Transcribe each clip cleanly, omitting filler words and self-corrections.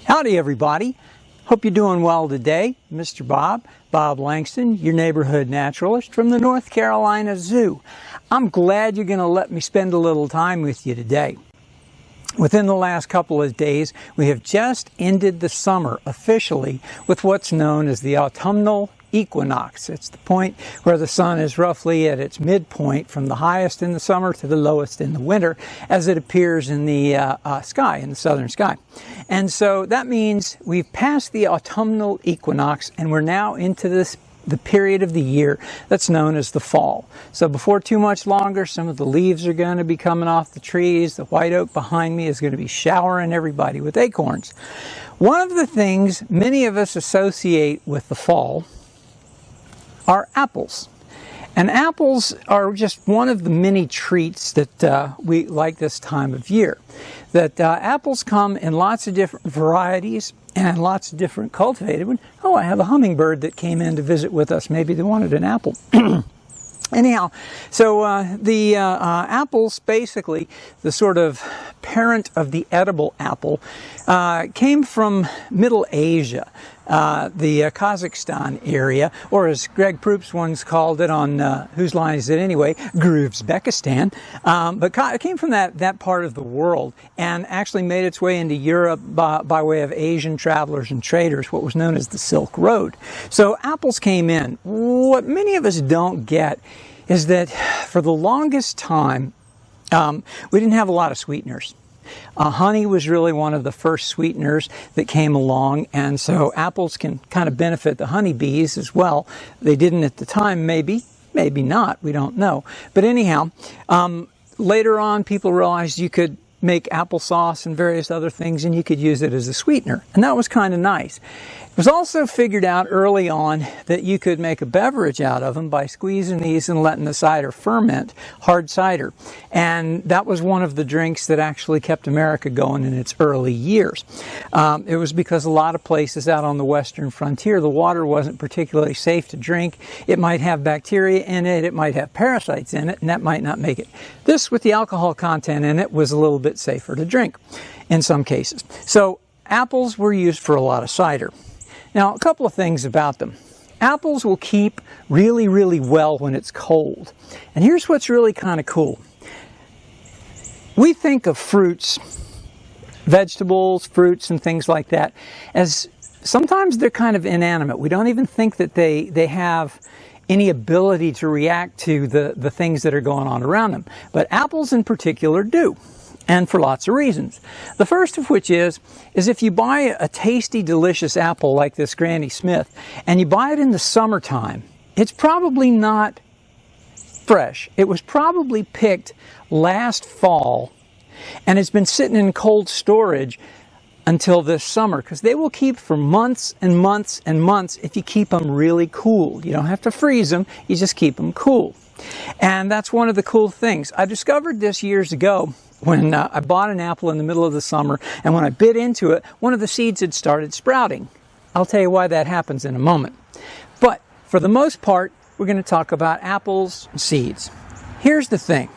Howdy everybody. Hope you're doing well today. Mr. Bob Langston, your neighborhood naturalist from the North Carolina Zoo. I'm glad you're going to let me spend a little time with you today. Within the last couple of days, we have just ended the summer officially with what's known as the autumnal equinox. It's the point where the sun is roughly at its midpoint from the highest in the summer to the lowest in the winter as it appears in the sky, in the southern sky. And so that means we've passed the autumnal equinox and we're now into the period of the year that's known as the fall. So before too much longer, some of the leaves are going to be coming off the trees. The white oak behind me is going to be showering everybody with acorns. One of the things many of us associate with the fall are apples. And apples are just one of the many treats that we like this time of year. That apples come in lots of different varieties and lots of different cultivated ones. Oh, I have a hummingbird that came in to visit with us. Maybe they wanted an apple. Anyhow, so the apples, basically, the sort of parent of the edible apple, came from Middle Asia, the Kazakhstan area, or as Greg Proops once called it on Whose Line Is It Anyway, Uzbekistan. But it came from that part of the world and actually made its way into Europe by way of Asian travelers and traders, what was known as the Silk Road. So apples came in. What many of us don't get is that for the longest time, we didn't have a lot of sweeteners. Honey was really one of the first sweeteners that came along, and so apples can kind of benefit the honeybees as well. They didn't at the time, maybe not, we don't know. But anyhow, later on people realized you could make applesauce and various other things and you could use it as a sweetener, and that was kind of nice. It was also figured out early on that you could make a beverage out of them by squeezing these and letting the cider ferment, hard cider. And that was one of the drinks that actually kept America going in its early years. It was because a lot of places out on the western frontier, the water wasn't particularly safe to drink. It might have bacteria in it, it might have parasites in it, and that might not make it. This, with the alcohol content in it, was a little bit safer to drink in some cases. So apples were used for a lot of cider. Now, a couple of things about them. Apples will keep really, really well when it's cold. And here's what's really kind of cool. We think of fruits, vegetables, fruits, and things like that as sometimes they're kind of inanimate. We don't even think that they have any ability to react to the things that are going on around them. But apples in particular do. And for lots of reasons. The first of which is if you buy a tasty, delicious apple like this Granny Smith, and you buy it in the summertime, it's probably not fresh. It was probably picked last fall, and it's been sitting in cold storage until this summer, because they will keep for months and months and months if you keep them really cool. You don't have to freeze them, you just keep them cool. And that's one of the cool things. I discovered this years ago when I bought an apple in the middle of the summer, and when I bit into it, one of the seeds had started sprouting. I'll tell you why that happens in a moment. But for the most part, we're going to talk about apples and seeds. Here's the thing.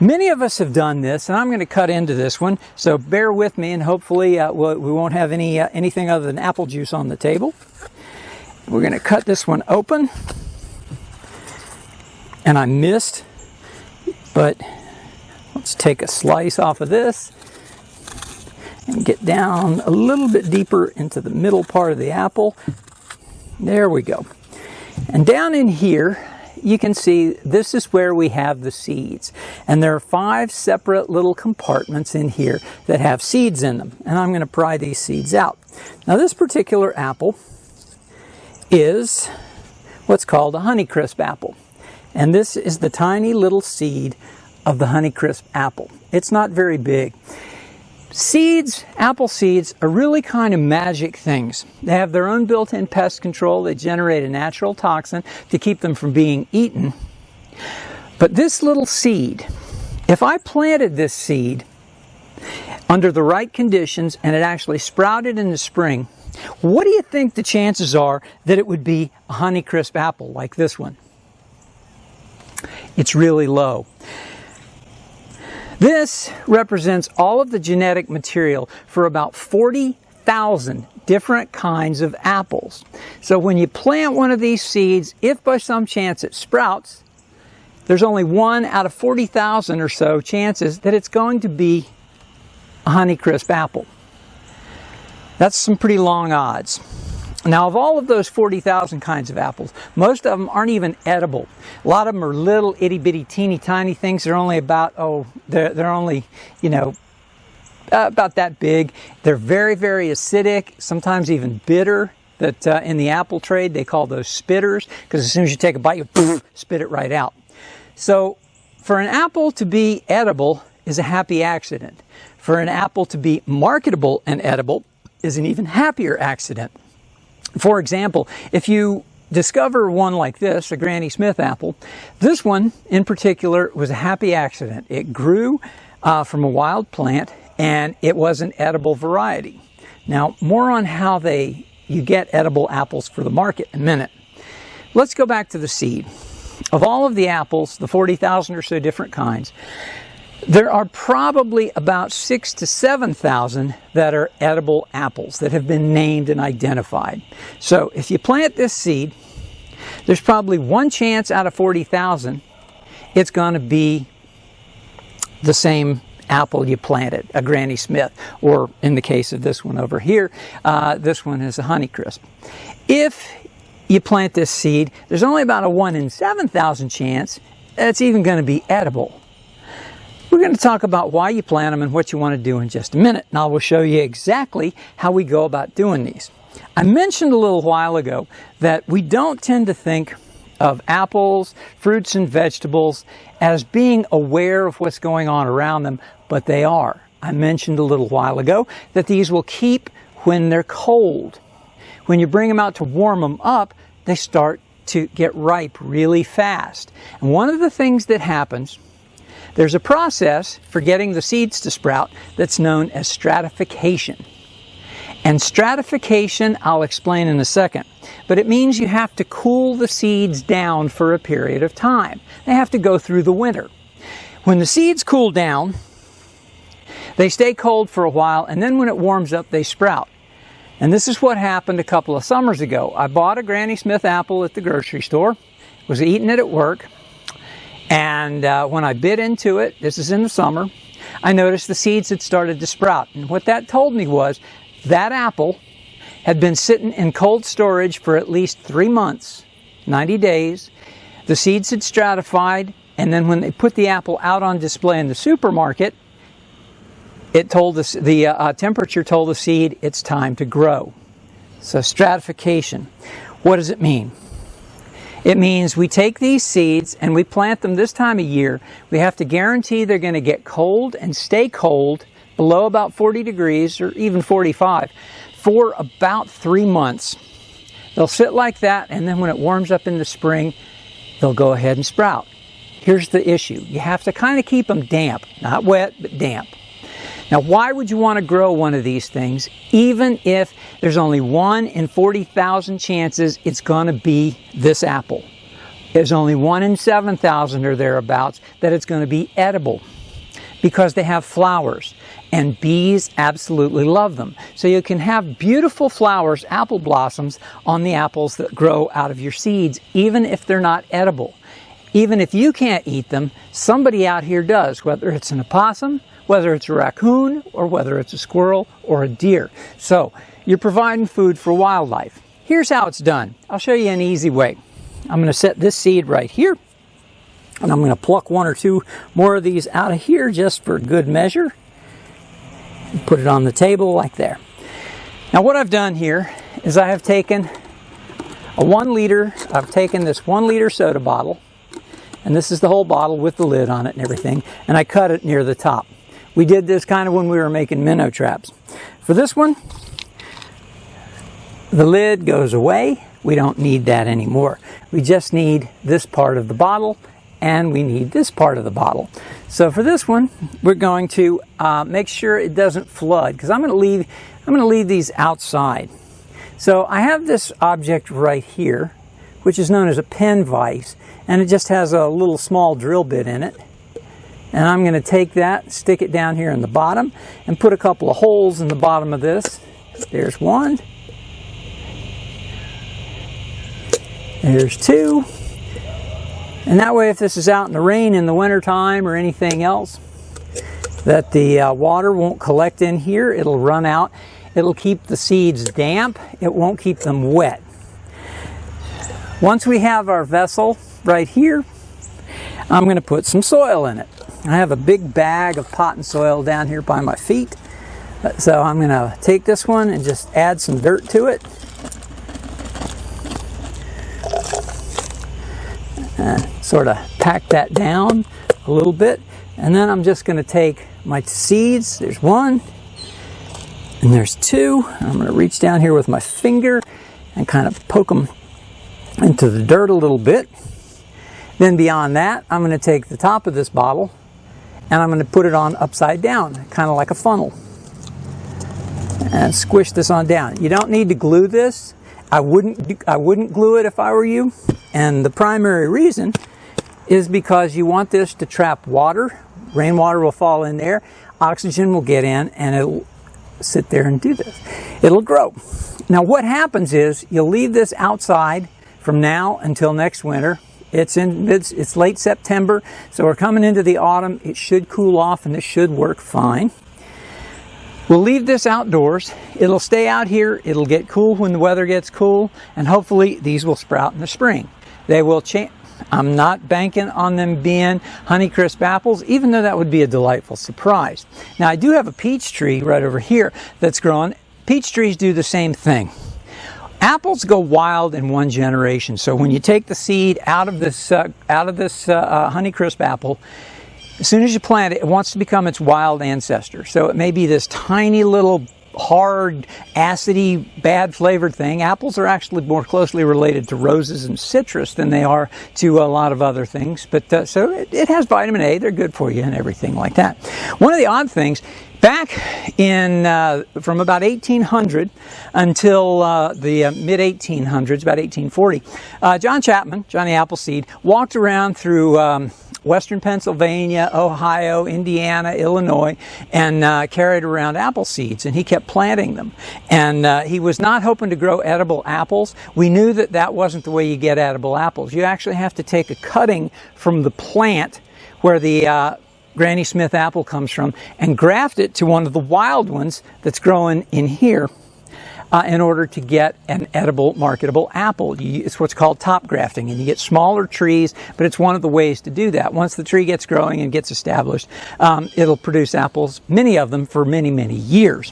Many of us have done this, and I'm going to cut into this one, so bear with me, and hopefully we won't have anything other than apple juice on the table. We're going to cut this one open. And I missed, but let's take a slice off of this and get down a little bit deeper into the middle part of the apple. There we go. And down in here, you can see this is where we have the seeds. And there are 5 separate little compartments in here that have seeds in them. And I'm going to pry these seeds out. Now, this particular apple is what's called a Honeycrisp apple. And this is the tiny little seed of the Honeycrisp apple. It's not very big. Seeds, apple seeds, are really kind of magic things. They have their own built-in pest control. They generate a natural toxin to keep them from being eaten. But this little seed, if I planted this seed under the right conditions and it actually sprouted in the spring, what do you think the chances are that it would be a Honeycrisp apple like this one? It's really low. This represents all of the genetic material for about 40,000 40,000 different kinds of apples. So when you plant one of these seeds, if by some chance it sprouts, there's only 1 out of 40,000 or so chances that it's going to be a Honeycrisp apple. That's some pretty long odds. Now, of all of those 40,000 kinds of apples, most of them aren't even edible. A lot of them are little itty-bitty, teeny tiny things. They're only about, they're only, about that big. They're very, very acidic, sometimes even bitter. That in the apple trade, they call those spitters, because as soon as you take a bite, you spit it right out. So for an apple to be edible is a happy accident. For an apple to be marketable and edible is an even happier accident. For example, if you discover one like this, a Granny Smith apple, this one in particular was a happy accident. It grew from a wild plant, and it was an edible variety. Now, more on how you get edible apples for the market in a minute. Let's go back to the seed. Of all of the apples, the 40,000 or so different kinds, there are probably about 6,000 to 7,000 that are edible apples that have been named and identified. So if you plant this seed, there's probably 1 chance out of 40,000 it's going to be the same apple you planted, a Granny Smith, or in the case of this one over here, this one is a Honeycrisp. If you plant this seed, there's only about a 1 in 7,000 chance that it's even going to be edible. We're going to talk about why you plant them and what you want to do in just a minute. And I will show you exactly how we go about doing these. I mentioned a little while ago that we don't tend to think of apples, fruits, and vegetables as being aware of what's going on around them, but they are. I mentioned a little while ago that these will keep when they're cold. When you bring them out to warm them up, they start to get ripe really fast. And one of the things that happens, there's a process for getting the seeds to sprout that's known as stratification. And stratification, I'll explain in a second, but it means you have to cool the seeds down for a period of time. They have to go through the winter. When the seeds cool down, they stay cold for a while, and then when it warms up, they sprout. And this is what happened a couple of summers ago. I bought a Granny Smith apple at the grocery store, was eating it at work, and when I bit into it, this is in the summer, I noticed the seeds had started to sprout. And what that told me was that apple had been sitting in cold storage for at least 3 months, 90 days. The seeds had stratified, and then when they put the apple out on display in the supermarket, it told us, the temperature told the seed it's time to grow. So stratification. What does it mean? It means we take these seeds and we plant them this time of year. We have to guarantee they're going to get cold and stay cold below about 40 degrees or even 45 for about 3 months. They'll sit like that, and then when it warms up in the spring, they'll go ahead and sprout. Here's the issue. You have to kind of keep them damp, not wet, but damp. Now, why would you want to grow one of these things, even if there's only 1 in 40,000 chances it's going to be this apple? There's only 1 in 7,000 or thereabouts that it's going to be edible, because they have flowers, and bees absolutely love them. So you can have beautiful flowers, apple blossoms, on the apples that grow out of your seeds, even if they're not edible. Even if you can't eat them, somebody out here does, whether it's an opossum, whether it's a raccoon, or whether it's a squirrel or a deer. So you're providing food for wildlife. Here's how it's done. I'll show you an easy way. I'm going to set this seed right here, and I'm going to pluck 1 or 2 more of these out of here just for good measure. Put it on the table like there. Now what I've done here is I have taken a 1 liter, I've taken this 1 liter soda bottle, and this is the whole bottle with the lid on it and everything, and I cut it near the top. We did this kind of when we were making minnow traps. For this one, the lid goes away. We don't need that anymore. We just need this part of the bottle, and we need this part of the bottle. So for this one, we're going to make sure it doesn't flood, because I'm going to leave these outside. So I have this object right here, which is known as a pen vise, and it just has a little small drill bit in it. And I'm going to take that, stick it down here in the bottom, and put a couple of holes in the bottom of this There's one. There's two. And that way, if this is out in the rain in the wintertime or anything else, that the water won't collect in here. It'll run out. It'll keep the seeds damp. It won't keep them wet. Once we have our vessel right here, I'm going to put some soil in it. I have a big bag of potting soil down here by my feet. So I'm going to take this one and just add some dirt to it. Sort of pack that down a little bit. And then I'm just going to take my seeds. There's one. And there's two. I'm going to reach down here with my finger and kind of poke them into the dirt a little bit. Then beyond that, I'm going to take the top of this bottle and I'm going to put it on upside down, kind of like a funnel. And squish this on down. You don't need to glue this. I wouldn't glue it if I were you. And the primary reason is because you want this to trap water. Rainwater will fall in there. Oxygen will get in and it'll sit there and do this. It'll grow. Now what happens is you'll leave this outside from now until next winter. It's late September, so we're coming into the autumn. It should cool off and this should work fine. We'll leave this outdoors. It'll stay out here. It'll get cool when the weather gets cool, and hopefully these will sprout in the spring. They will change. I'm not banking on them being Honeycrisp apples, even though that would be a delightful surprise. Now I do have a peach tree right over here that's growing. Peach trees do the same thing. Apples go wild in one generation. So when you take the seed out of this Honeycrisp apple, as soon as you plant it, it wants to become its wild ancestor. So it may be this tiny little hard, acidy, bad flavored thing. Apples are actually more closely related to roses and citrus than they are to a lot of other things. But so it has vitamin A. They're good for you and everything like that. One of the odd things, back in from about 1800 until the mid-1800s, about 1840, John Chapman, Johnny Appleseed, walked around through western Pennsylvania, Ohio, Indiana, Illinois, and carried around apple seeds, and he kept planting them. And he was not hoping to grow edible apples. We knew that that wasn't the way you get edible apples. You actually have to take a cutting from the plant where the Granny Smith apple comes from and graft it to one of the wild ones that's growing in here in order to get an edible, marketable apple. It's what's called top grafting, and you get smaller trees, but it's one of the ways to do that. Once the tree gets growing and gets established, it'll produce apples, many of them, for many, many years.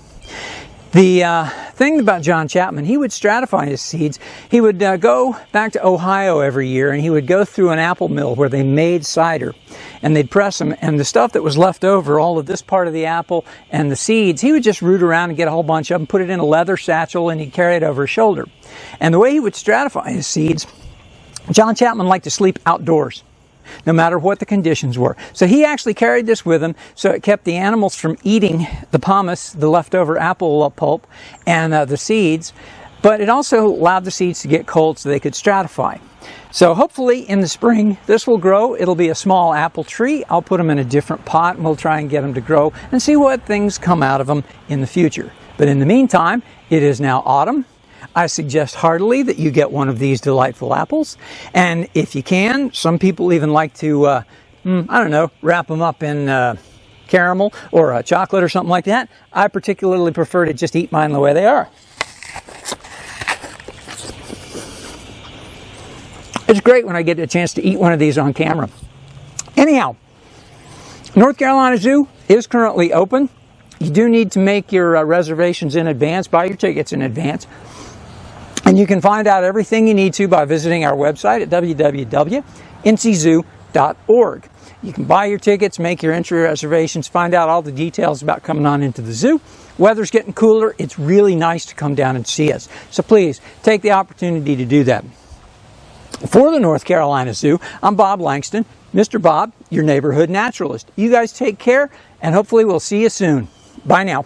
The thing about John Chapman, he would stratify his seeds. He would go back to Ohio every year, and he would go through an apple mill where they made cider, and they'd press them, and the stuff that was left over, all of this part of the apple and the seeds, he would just root around and get a whole bunch of them, put it in a leather satchel, and he'd carry it over his shoulder. And the way he would stratify his seeds, John Chapman liked to sleep outdoors, no matter what the conditions were. So he actually carried this with him, so it kept the animals from eating the pomace, the leftover apple pulp, and the seeds, but it also allowed the seeds to get cold so they could stratify. So hopefully in the spring this will grow. It'll be a small apple tree. I'll put them in a different pot and we'll try and get them to grow and see what things come out of them in the future. But in the meantime, it is now autumn. I suggest heartily that you get one of these delightful apples. And if you can, some people even like to, I don't know, wrap them up in caramel or chocolate or something like that. I particularly prefer to just eat mine the way they are. It's great when I get a chance to eat one of these on camera. Anyhow, North Carolina Zoo is currently open. You do need to make your reservations in advance, buy your tickets in advance. And you can find out everything you need to by visiting our website at www.nczoo.org. You can buy your tickets, make your entry reservations, find out all the details about coming on into the zoo. Weather's getting cooler. It's really nice to come down and see us. So please, take the opportunity to do that. For the North Carolina Zoo, I'm Bob Langston, Mr. Bob, your neighborhood naturalist. You guys take care, and hopefully we'll see you soon. Bye now.